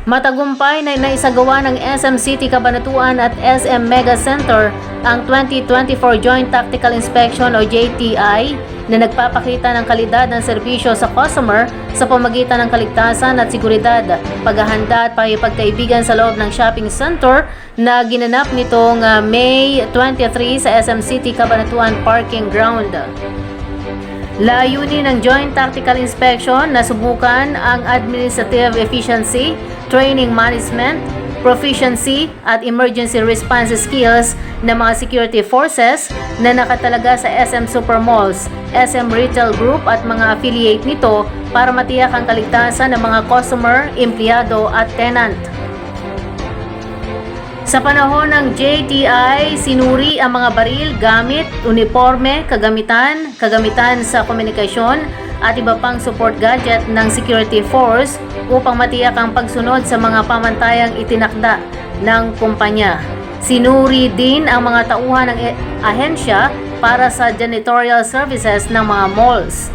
Matagumpay na naisagawa ng SM City Cabanatuan at SM Mega Center ang 2024 Joint Tactical Inspection o JTI na nagpapakita ng kalidad ng serbisyo sa customer sa pamagitan ng kaligtasan at seguridad, paghahanda at pakikipagkaibigan sa loob ng shopping center na ginanap nitong May 23 sa SM City Cabanatuan Parking Ground. Layunin ng Joint Tactical Inspection na subukan ang administrative efficiency, training management, proficiency at emergency response skills ng mga security forces na nakatalaga sa SM Supermalls, SM Retail Group at mga affiliate nito para matiyak ang kaligtasan ng mga customer, empleyado at tenant. Sa panahon ng JTI, sinuri ang mga baril, gamit, uniforme, kagamitan sa komunikasyon at iba pang support gadget ng security force upang matiyak ang pagsunod sa mga pamantayang itinakda ng kumpanya. Sinuri din ang mga tauhan ng ahensya para sa janitorial services ng mga malls.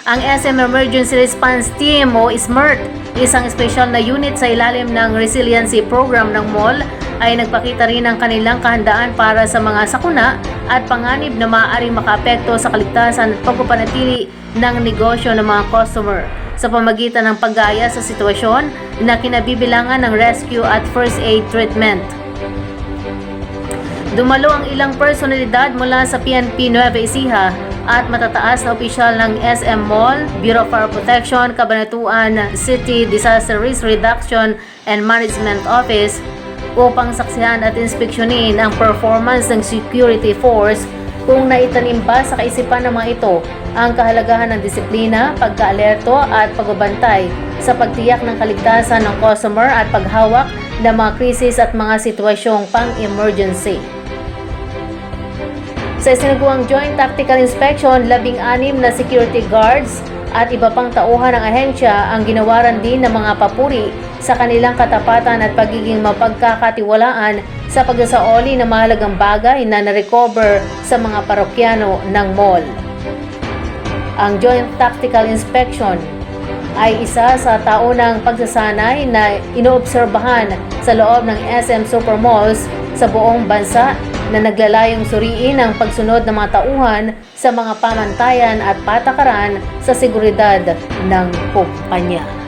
Ang SM Emergency Response Team o SMERT, isang espesyal na unit sa ilalim ng resiliency program ng mall, ay nagpakita rin ng kanilang kahandaan para sa mga sakuna at panganib na maaaring makaapekto sa kaligtasan at pagpapanatili ng negosyo ng mga customer sa pamagitan ng paggaya sa sitwasyon na kinabibilangan ng rescue at first aid treatment. Dumalo ang ilang personalidad mula sa PNP Nueva Ecija at matataas na opisyal ng SM Mall, Bureau of Fire Protection, Cabanatuan City Disaster Risk Reduction and Management Office upang saksihan at inspeksyonin ang performance ng security force kung naitanim ba sa kaisipan ng mga ito ang kahalagahan ng disiplina, pagka-alerto at pagbabantay sa pagtiyak ng kaligtasan ng customer at paghawak ng mga krisis at mga sitwasyong pang-emergency. Sa isinagawa Joint Tactical Inspection, 16 na security guards at iba pang tauhan ng ahensya ang ginawaran din ng mga papuri sa kanilang katapatan at pagiging mapagkakatiwalaan sa pagsasaoli ng mahalagang bagay na na-recover sa mga parokyano ng mall. Ang Joint Tactical Inspection ay isa sa taunang pagsasanay na inoobserbahan sa loob ng SM Supermalls sa buong bansa na naglalayong suriin ang pagsunod ng mga tauhan sa mga pamantayan at patakaran sa seguridad ng kumpanya.